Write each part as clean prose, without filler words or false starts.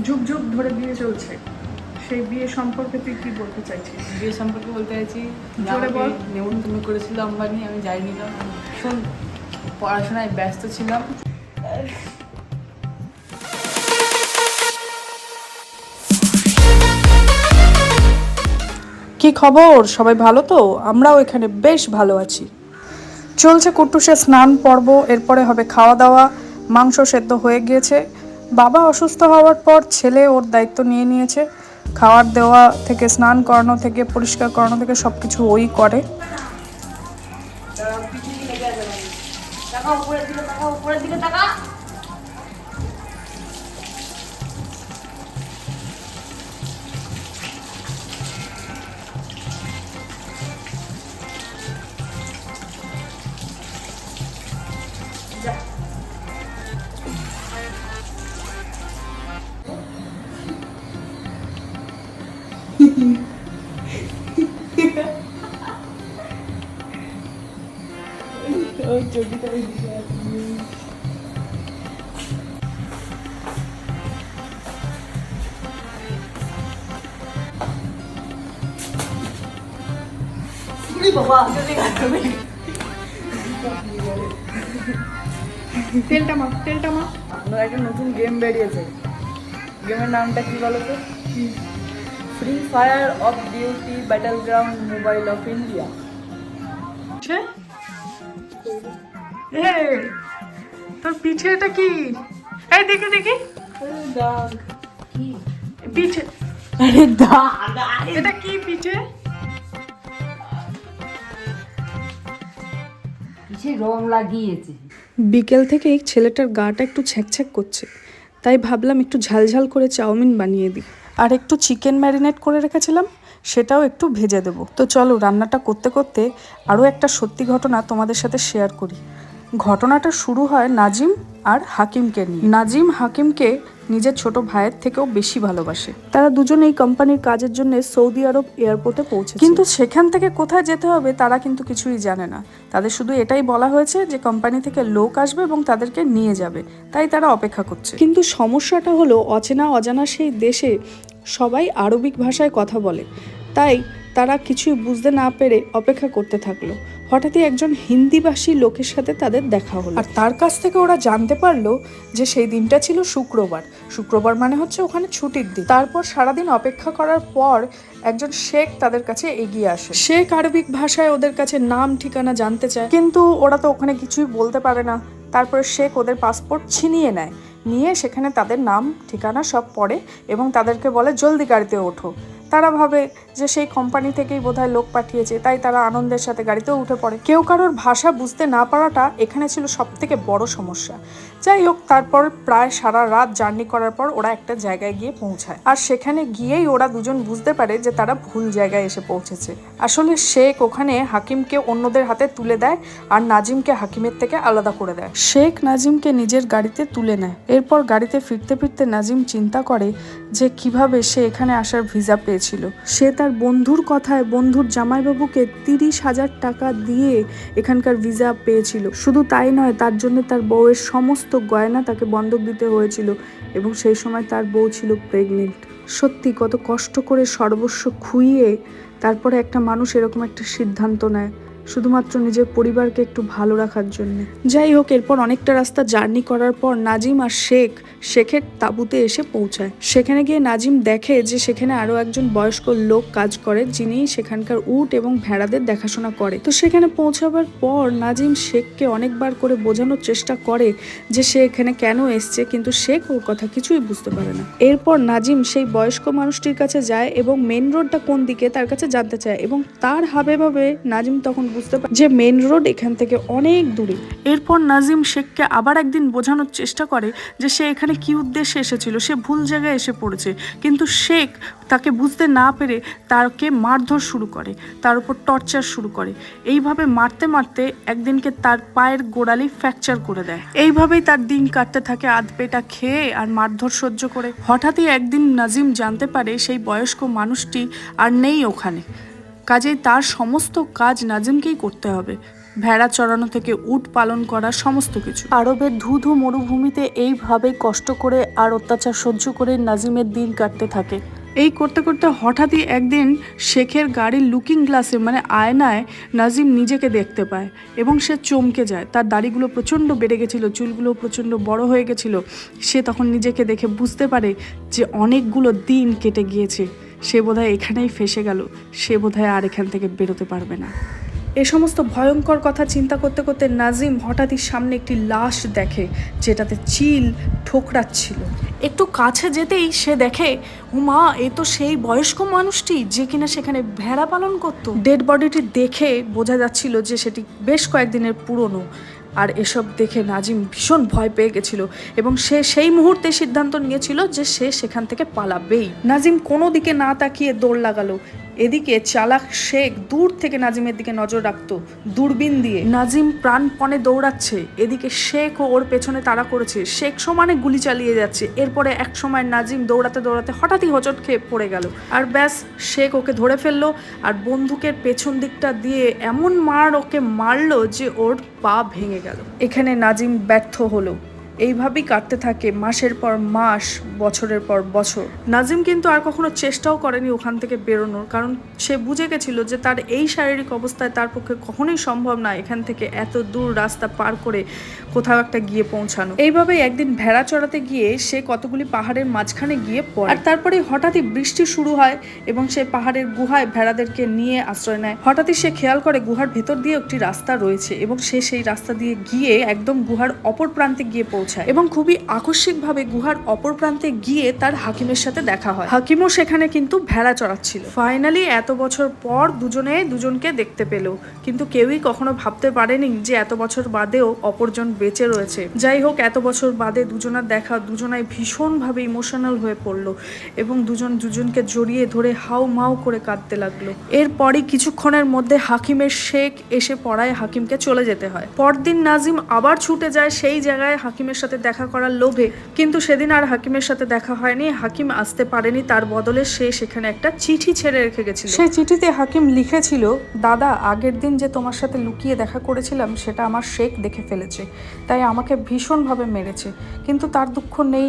যুগ যুগ ধরে বিয়ে চলছে, সেই বিয়ে সম্পর্কে তুই কি বলতে চাইছিস? বিয়ে সম্পর্কে বলতে চাইছি, জোরে বল। নেমন্তন্ন করেছিল আম্বানি, আমি যাইনি না। ভীষণ পড়াশোনায় ব্যস্ত ছিলাম। কি খবর? সবাই ভালো তো? আমরাও এখানে বেশ ভালো আছি। চলছে কুট্টুসে স্নান পর্ব, এরপরে হবে খাওয়া দাওয়া। মাংস সেদ্ধ হয়ে গিয়েছে। বাবা অসুস্থ হওয়ার পর ছেলে ওর দায়িত্ব নিয়ে নিয়েছে। খাওয়ার দেওয়া থেকে স্নান করানো থেকে পরিষ্কার করানো থেকে সব কিছু ওই করে। তেলটা মা। একটা নতুন গেম বেরিয়েছে। গেমের নামটা কি বলো তো? Free fire of duty battle ground mobile off India. তোর পিছে এটা কি? এই দেখি দেখি পিছে। এটা কি পিছে? রং লাগিয়েছে। বিকেল থেকেই ছেলেটার গাটা একটু ছ্যাঁকছ্যাঁক করছে, তাই ভাবলাম একটু ঝালঝাল করে চাউমিন বানিয়ে দিই। আর একটু চিকেন ম্যারিনেট করে রেখেছিলাম, সেটাও একটু ভেজে দেবো। তো চলো রান্নাটা করতে করতে আরও একটা সত্যি ঘটনা তোমাদের সাথে শেয়ার করি। ঘটনাটা শুরু হয় নাজিম আর হাকিমকে নিয়ে। নাজিম হাকিমকে নিজের ছোট ভাইয়ের থেকেও বেশি ভালোবাসে। তারা দুজন এই কোম্পানির কাজের জন্য সৌদি আরব এয়ারপোর্টে পৌঁছে, কিন্তু সেখান থেকে কোথায় যেতে হবে তারা কিন্তু কিছুই জানে না। তাদের শুধু এটাই বলা হয়েছে যে কোম্পানি থেকে লোক আসবে এবং তাদেরকে নিয়ে যাবে, তাই তারা অপেক্ষা করছে। কিন্তু সমস্যাটা হলো অচেনা অজানা সেই দেশে সবাই আরবিক ভাষায় কথা বলে, তাই তারা কিছুই বুঝতে না পেরে অপেক্ষা করতে থাকলো। হঠাৎই একজন হিন্দিভাষী লোকের সাথে তাদের দেখা হলো, আর তার কাছ থেকে ওরা জানতে পারলো যে সেই দিনটা ছিল শুক্রবার। শুক্রবার মানে হচ্ছে ওখানে ছুটির দিন। তারপর সারাদিন অপেক্ষা করার পর একজন শেখ তাদের কাছে এগিয়ে আসে। শেখ আরবিক ভাষায় ওদের কাছে নাম ঠিকানা জানতে চায়, কিন্তু ওরা তো ওখানে কিছুই বলতে পারে না। তারপরে শেখ ওদের পাসপোর্ট ছিনিয়ে নেয়, নিয়ে সেখানে তাদের নাম ঠিকানা সব পড়ে এবং তাদেরকে বলে জলদি গাড়িতে ওঠো। তারা ভাবে যে সেই কোম্পানি থেকেই বোধহয় লোক পাঠিয়েছে, তাই তারা আনন্দের সাথে গাড়িতেও উঠে পড়ে। কেউ কারোর ভাষা বুঝতে না পারাটা এখানে ছিল সব থেকে বড় সমস্যা। যাই হোক, তারপর প্রায় সারা রাত জার্নি করার পর ওরা একটা জায়গায় গিয়ে পৌঁছায়, আর সেখানে গিয়েই ওরা দুজন বুঝতে পারে যে তারা ভুল জায়গায় এসে পৌঁছেছে। আসলে শেখ ওখানে হাকিমকে অন্যদের হাতে তুলে দেয় আর নাজিমকে হাকিমের থেকে আলাদা করে দেয়। শেখ নাজিমকে নিজের গাড়িতে তুলে নেয়। এরপর গাড়িতে ফিরতে ফিরতে নাজিম চিন্তা করে যে কিভাবে সে এখানে আসার ভিসা পেয়েছিল। সে তার বন্ধুর কথায় বন্ধুর জামাইবাবুকে 30,000 টাকা দিয়ে এখানকার ভিসা পেয়েছিল। শুধু তাই নয়, তার জন্য তার বউয়ের সমস্ত গয়না তাকে বন্ধক দিতে হয়েছিল এবং সেই সময় তার বউ ছিল প্রেগনেন্ট। সত্যি কত কষ্ট করে সর্বস্ব খুইয়ে তারপরে একটা মানুষ এরকম একটা সিদ্ধান্ত নেয় শুধুমাত্র নিজের পরিবারকে একটু ভালো রাখার জন্য। যাই হোক, এরপর অনেকটা রাস্তা জার্নি করার পর নাজিম আর শেখের তাঁবুতে এসে পৌঁছায়। সেখানে গিয়ে নাজিম দেখে যে সেখানে আরো একজন বয়স্ক লোক কাজ করে, যিনি সেখানকার উট এবং ভেড়াদের দেখাশোনা করে। তো সেখানে পৌঁছাবার পর নাজিম শেখকে অনেকবার করে বোঝানোর চেষ্টা করে যে সে এখানে কেন এসছে, কিন্তু শেখ ওর কথা কিছুই বুঝতে পারে না। এরপর নাজিম সেই বয়স্ক মানুষটির কাছে যায় এবং মেন রোডটা কোন দিকে তার কাছে জানতে চায়, এবং তার হাবে ভাবে নাজিম তখন বুঝতে পারে যে মেন রোড এখান থেকে অনেক দূরে। এরপর নাজিম শেখকে আবার একদিন বোঝানোর চেষ্টা করে যে সে এখানে কি উদ্দেশ্যে এসেছিল, সে ভুল জায়গায় এসে পড়েছে, কিন্তু শেখ তাকে বুঝতে না পেরে তাকে মারধর শুরু করে, তার উপর টর্চার শুরু করে। এইভাবে মারতে মারতে একদিনকে তার পায়ের গোড়ালি ফ্র্যাকচার করে দেয়। এইভাবেই তার দিন কাটতে থাকে আধ পেটা খেয়ে আর মারধর সহ্য করে। হঠাৎই একদিন নাজিম জানতে পারে সেই বয়স্ক মানুষটি আর নেই ওখানে, কাজেই তার সমস্ত কাজ নাজিমকেই করতে হবে। ভেড়া চড়ানো থেকে উট পালন করা, সমস্ত কিছু। আরবের ধুধু মরুভূমিতে এইভাবে কষ্ট করে আর অত্যাচার সহ্য করে নাজিমের দিন কাটতে থাকে। এই করতে করতে হঠাৎই একদিন শেখের গাড়ির লুকিং গ্লাসে মানে আয়নায় নাজিম নিজেকে দেখতে পায় এবং সে চমকে যায়। তার দাড়িগুলো প্রচণ্ড বেড়ে গেছিলো, চুলগুলো প্রচণ্ড বড় হয়ে গেছিলো। সে তখন নিজেকে দেখে বুঝতে পারে যে অনেকগুলো দিন কেটে গিয়েছে, সে বোধহয় এখানেই ফেঁসে গেল, সে বোধহয় আর এখান থেকে বেরোতে পারবে না। এ সমস্ত ভয়ঙ্কর কথা চিন্তা করতে করতে নাজিম হঠাৎই সামনে একটি লাশ দেখে, যেটাতে চিল ঠোকরাচ্ছিল। একটু কাছে যেতেই সে দেখে, উমা, এ তো সেই বয়স্ক মানুষটি যে কিনা সেখানে ভেড়া পালন করত। ডেড বডিটি দেখে বোঝা যাচ্ছিল যে সেটি বেশ কয়েকদিনের পুরনো। আর এসব দেখে নাজিম ভীষণ ভয় পেয়ে গেছিল এবং সে সেই মুহূর্তে সিদ্ধান্ত নিয়েছিল যে সে সেখান থেকে পালাবেই। নাজিম কোনো দিকে না তাকিয়ে দৌড় লাগালো। এদিকে চালাক শেখ দূর থেকে নাজিমের দিকে নজর রাখতো দূরবীন দিয়ে। নাজিম প্রাণপণে দৌড়াচ্ছে, এদিকে শেখ ও ওর পেছনে তাড়া করেছে। শেখ সমানে গুলি চালিয়ে যাচ্ছে। এরপরে এক সময় নাজিম দৌড়াতে দৌড়াতে হঠাৎই হোঁচট খেয়ে পড়ে গেল। আর ব্যাস, শেখ ওকে ধরে ফেললো আর বন্দুকের পেছন দিকটা দিয়ে এমন ওকে মারলো যে ওর পা ভেঙে গেল। এখানে নাজিম ব্যর্থ হলো। এইভাবেই কাটতে থাকে মাসের পর মাস, বছরের পর বছর। নাজিম কিন্তু আর কখনো চেষ্টাও করেনি ওখান থেকে বেরোনোর, কারণ সে বুঝে গেছিল যে তার এই শারীরিক অবস্থায় তার পক্ষে কখনোই সম্ভব না এখান থেকে এত দূর রাস্তা পার করে কোথাও একটা গিয়ে পৌঁছানো। এইভাবেই একদিন ভেড়া চড়াতে গিয়ে সে কতগুলি পাহাড়ের মাঝখানে গিয়ে পড়ে। আর তারপরে হঠাৎই বৃষ্টি শুরু হয় এবং সে পাহাড়ের গুহায় ভেড়াদেরকে নিয়ে আশ্রয় নেয়। হঠাৎই সে খেয়াল করে গুহার ভেতর দিয়ে একটি রাস্তা রয়েছে এবং সে সেই রাস্তা দিয়ে গিয়ে একদম গুহার অপর প্রান্তে গিয়ে পৌঁছায় এবং খুবই আকস্মিকভাবে গুহার অপর প্রান্তে গিয়ে তার হাকিমের সাথে দেখা হয়। হাকিমও সেখানে কিন্তু ভেড়া চড়াচ্ছিল। ফাইনালি এত বছর পর দুজনকে দেখতে পেল, কিন্তু কেউই কখনো ভাবতে পারেনি যে এত বছর বাদেও অপরজন বেঁচে রয়েছে। যাই হোক, এত বছর বাদে দুজনার দেখা, দুজনাই ভীষণভাবে ইমোশনাল হয়ে পড়লো এবং দুজনকে জড়িয়ে ধরে হাউ মাউ করে কাঁদতে লাগলো। এরপরই কিছুক্ষণের মধ্যে হাকিমের শেখ এসে পড়ায় হাকিমকে চলে যেতে হয়। পরদিন নাজিম আবার ছুটে যায় সেই জায়গায় হাকিমের সাথে দেখা করার লোভে, কিন্তু সেদিন আর হাকিমের সাথে দেখা হয়নি। হাকিম আসতে পারেনি, তার বদলে সে সেখানে একটা চিঠি ছেড়ে রেখে গেছিল। সেই চিঠিতে হাকিম লিখেছিল, দাদা, আগের দিন যে তোমার সাথে লুকিয়ে দেখা করেছিলাম সেটা আমার শেখ দেখে ফেলেছে, তাই আমাকে ভীষণভাবে মেরেছে, কিন্তু তার দুঃখ নেই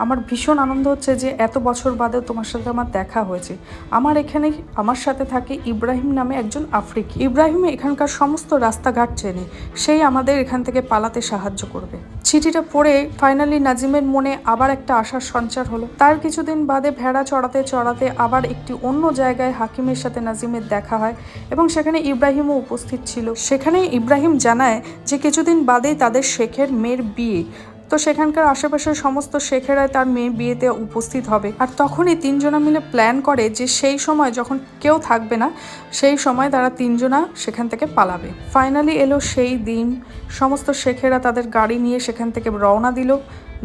আমার ভীষণ আনন্দ হচ্ছে যে এত বছর বাদেও তোমার সাথে আমার দেখা হয়েছে। আমার এখানে আমার সাথে থাকে ইব্রাহিম নামে একজন আফ্রিকি। ইব্রাহিম এখানকার সমস্ত রাস্তাঘাট চেনে, সেই আমাদের এখান থেকে পালাতে সাহায্য করবে। চিঠিটা পড়ে ফাইনালি নাজিমের মনে আবার একটা আশার সঞ্চার হলো। তার কিছুদিন বাদে ভেড়া চড়াতে চড়াতে আবার একটি অন্য জায়গায় হাকিমের সাথে নাজিমের দেখা হয় এবং সেখানে ইব্রাহিমও উপস্থিত ছিল। সেখানে ইব্রাহিম জানায় যে কিছুদিন বাদেই তাদের শেখের মেয়ের বিয়ে, তো সেখানকার আশেপাশের সমস্ত শেখেরাই তার মেয়ে বিয়েতে উপস্থিত হবে। আর তখনই তিনজনা মিলে প্ল্যান করে যে সেই সময় যখন কেউ থাকবে না সেই সময় তারা তিনজনা সেখান থেকে পালাবে। ফাইনালি এলো সেই দিন। সমস্ত শেখেরা তাদের গাড়ি নিয়ে সেখান থেকে রওনা দিল।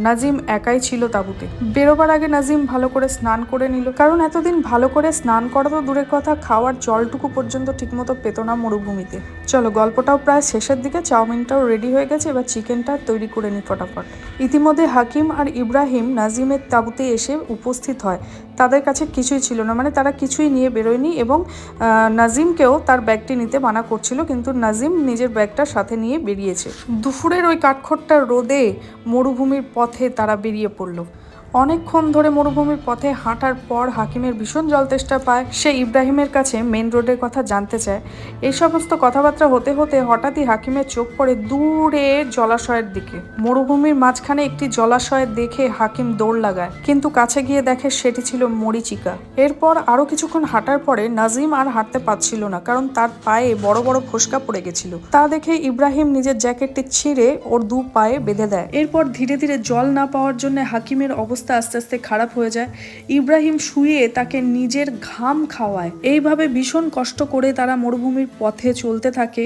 নাজিম একাই ছিল তাঁবুতে। বেরোবার আগে নাজিম ভালো করে স্নান করে নিল, কারণ এতদিন ভালো করে স্নান করা তো দূরের কথা, খাওয়ার জলটুকু পর্যন্ত ঠিকমতো পেত না মরুভূমিতে। চলো, গল্পটাও প্রায় শেষের দিকে, চাউমিনটাও রেডি হয়ে গেছে, এবার চিকেনটা তৈরি করে নিই ফটাফট। ইতিমধ্যে হাকিম আর ইব্রাহিম নাজিমের তাঁবুতে এসে উপস্থিত হয়। তাদের কাছে কিছুই ছিল না, মানে তারা কিছুই নিয়ে বেরোয়নি এবং নাজিমকেও তার ব্যাগটি নিতে মানা করছিল, কিন্তু নাজিম নিজের ব্যাগটা সাথে নিয়ে বেরিয়েছে। দুপুরের ওই কাঠখোট্টা রোদে মরুভূমির পথে তারা বেরিয়ে পড়লো। অনেকক্ষণ ধরে মরুভূমির পথে হাঁটার পর হাকিমের ভীষণ জল তেষ্টা পায়। সে ইব্রাহিমের কাছে মেন রোডের কথা জানতে চায়। এই সমস্ত কথাবার্তা হতে হতে হঠাৎই হাকিমের চোখ পড়ে দূরে জলাশয়ের দিকে। মরুভূমির মাঝখানে একটি জলাশয় দেখে হাকিম দৌড় লাগায়, কিন্তু কাছে গিয়ে দেখে সেটি ছিল মরিচিকা। এরপর আরো কিছুক্ষণ হাঁটার পরে নাজিম আর হাঁটতে পারছিল না, কারণ তার পায়ে বড় বড় ফোস্কা পড়ে গেছিল। তা দেখে ইব্রাহিম নিজের জ্যাকেটটি ছিঁড়ে ওর দু পায়ে বেঁধে দেয়। এরপর ধীরে ধীরে জল না পাওয়ার জন্য হাকিমের অবস্থা আস্তে আস্তে খারাপ হয়ে যায়। ইব্রাহিম শুয়ে তাকে নিজের ঘাম খাওয়ায়। এইভাবে ভীষণ কষ্ট করে তারা মরুভূমির পথে চলতে থাকে।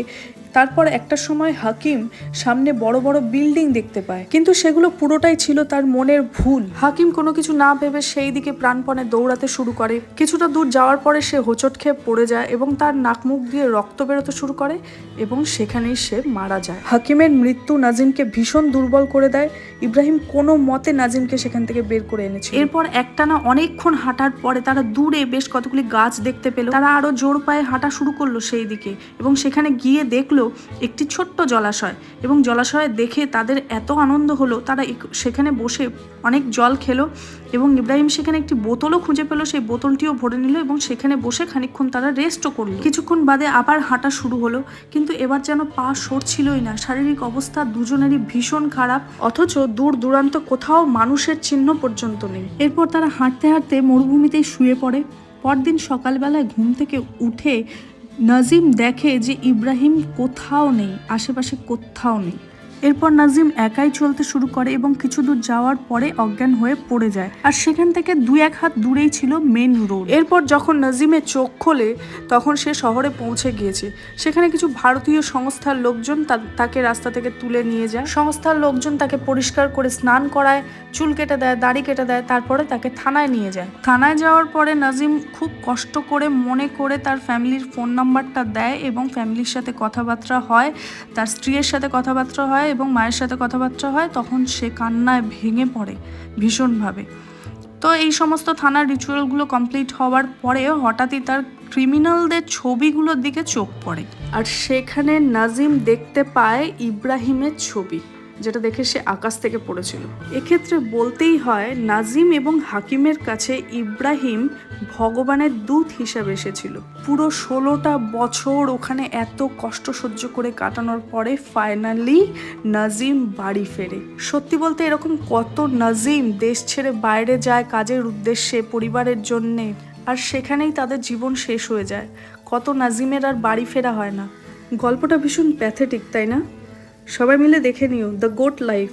তারপর একটা সময় হাকিম সামনে বড় বড় বিল্ডিং দেখতে পায়, কিন্তু সেগুলো পুরোটাই ছিল তার মনের ভুল। হাকিম কোনো কিছু না ভেবে সেই দিকে প্রাণপণে দৌড়াতে শুরু করে। কিছুটা দূর যাওয়ার পরে সে হোঁচট খেয়ে পড়ে যায় এবং তার নাক মুখ দিয়ে রক্ত বেরোতে শুরু করে এবং সেখানেই সে মারা যায়। হাকিমের মৃত্যু নাজিমকে ভীষণ দুর্বল করে দেয়। ইব্রাহিম কোনো মতে নাজিমকে সেখান থেকে বের করে এনেছে। এরপর একটানা অনেকক্ষণ হাঁটার পরে তারা দূরে বেশ কতগুলি গাছ দেখতে পেল। তারা আরো জোর পায়ে হাঁটা শুরু করলো সেই দিকে এবং সেখানে গিয়ে দেখলো একটি ছোট্ট জলাশয়, এবং জলাশয় দেখে তাদের এত আনন্দ হলো, তারা সেখানে বসে অনেক জল খেলো, এবং ইব্রাহিম সেখানে একটি বোতলও খুঁজে পেলো, সেই বোতলটিও ভরে নিল এবং সেখানে বসে খানিকক্ষণ তারা রেস্টও করলো। কিছুক্ষণ বাদে আবার হাঁটা শুরু হলো, কিন্তু এবার যেন পা সরছিলই না। শারীরিক অবস্থা দুজনেরই ভীষণ খারাপ, অথচ দূর দূরান্ত কোথাও মানুষের চিহ্ন পর্যন্ত নেই। এরপর তারা হাঁটতে হাঁটতে মরুভূমিতেই শুয়ে পড়ে। পরদিন সকালবেলায় ঘুম থেকে উঠে নাজিম দেখে যে ইব্রাহিম কোথাও নেই, আশেপাশে কোথাও নেই। এরপর নাজিম একাই চলতে শুরু করে এবং কিছু দূর যাওয়ার পরে অজ্ঞান হয়ে পড়ে যায়, আর সেখান থেকে 2-1 হাত দূরেই ছিল মেন রোড। এরপর যখন নাজিমের চোখ খোলে তখন সে শহরে পৌঁছে গিয়েছে। সেখানে কিছু ভারতীয় সংস্থার লোকজন তাকে রাস্তা থেকে তুলে নিয়ে যায়। সংস্থার লোকজন তাকে পরিষ্কার করে স্নান করায়, চুল কেটে দেয়, দাড়ি কেটে দেয়, তারপরে তাকে থানায় নিয়ে যায়। থানায় যাওয়ার পরে নাজিম খুব কষ্ট করে মনে করে তার ফ্যামিলির ফোন নাম্বারটা দেয় এবং ফ্যামিলির সাথে কথাবার্তা হয়, তার স্ত্রীর সাথে কথাবার্তা হয় এবং মায়ের সাথে কথাবার্তা হয়। তখন সে কান্নায় ভেঙে পড়ে ভীষণভাবে। তো এই সমস্ত থানার রিচুয়ালগুলো কমপ্লিট হওয়ার পরে হঠাৎই তার ক্রিমিনালদের ছবিগুলোর দিকে চোখ পড়ে, আর সেখানে নাজিম দেখতে পায় ইব্রাহিমের ছবি, যেটা দেখে সে আকাশ থেকে পড়েছিল। এক্ষেত্রে বলতেই হয় নাজিম এবং হাকিমের কাছে ইব্রাহিম ভগবানের দূত হিসাবে এসেছিল। পুরো 16টা বছর ওখানে এত কষ্ট সহ্য করে কাটানোর পরে ফাইনালি নাজিম বাড়ি ফেরে। সত্যি বলতে এরকম কত নাজিম দেশ ছেড়ে বাইরে যায় কাজের উদ্দেশ্যে, পরিবারের জন্যে, আর সেখানেই তাদের জীবন শেষ হয়ে যায়। কত নাজিমের আর বাড়ি ফেরা হয় না। গল্পটা ভীষণ প্যাথেটিক, তাই না? সবাই মিলে দেখে নিও দ্য গোট লাইফ,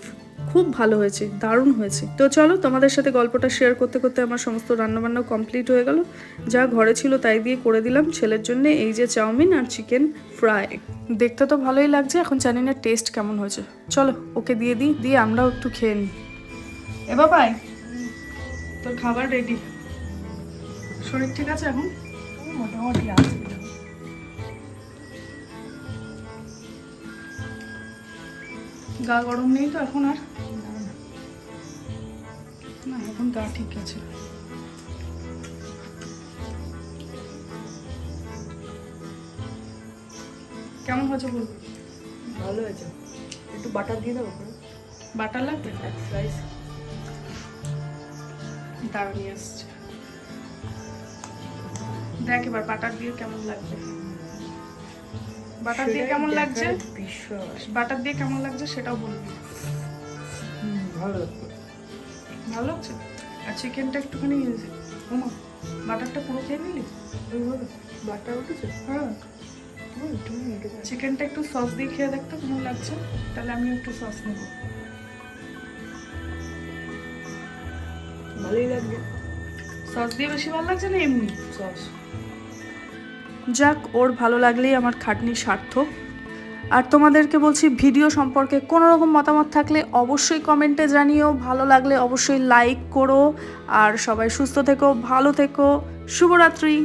খুব ভালো হয়েছে, দারুণ হয়েছে। তো চলো, তোমাদের সাথে গল্পটা শেয়ার করতে করতে আমার সমস্ত রান্নাবান্না কমপ্লিট হয়ে গেল। যা ঘরে ছিল তাই দিয়ে করে দিলাম ছেলের জন্য। এই যে চাউমিন আর চিকেন ফ্রাই, দেখতে তো ভালোই লাগছে, এখন জানি না টেস্ট কেমন হয়েছে। চলো ওকে দিয়ে দিই, দিয়ে আমরাও একটু খেয়ে নিই। এ বাবাই, তোর খাবার রেডি। শরীর ঠিক আছে এখন? মোটামুটি আছে। গা গরম নেই তো এখন আর? না, এখন গা ঠিক আছে। কেমন হয়েছে বল? ভালো হয়েছে। একটু বাটার দিয়ে দেবো। বাটার লাগবে? এক স্লাইস। দাঁড়া নিয়ে আসছে। দেখ এবার বাটার দিয়ে কেমন লাগবে। বাটার দিয়ে কেমন লাগছে? বাটার দিয়ে কেমন লাগছে সেটাও বলবি। ভালো লাগছে। ভালো লাগছে? আর চিকেনটা একটুখানি বাটারটা পুরো খেয়ে নিলি? বাটার উঠেছে? হ্যাঁ, চিকেনটা একটু সস দিয়ে খেয়ে দেখতো কেমন লাগছে। তাহলে আমি একটু সস নেব। ভালোই লাগবে। সস দিয়ে বেশি ভালো লাগছে না এমনি? সস। যাক, ওর ভালো লাগলেই আমার খাটনি সার্থক। আর তোমাদেরকে বলছি, ভিডিও সম্পর্কে কোনো রকম মতামত থাকলে অবশ্যই কমেন্টে জানিও, ভালো লাগলে অবশ্যই লাইক করো। আর সবাই সুস্থ থেকো, ভালো থেকো। শুভরাত্রি।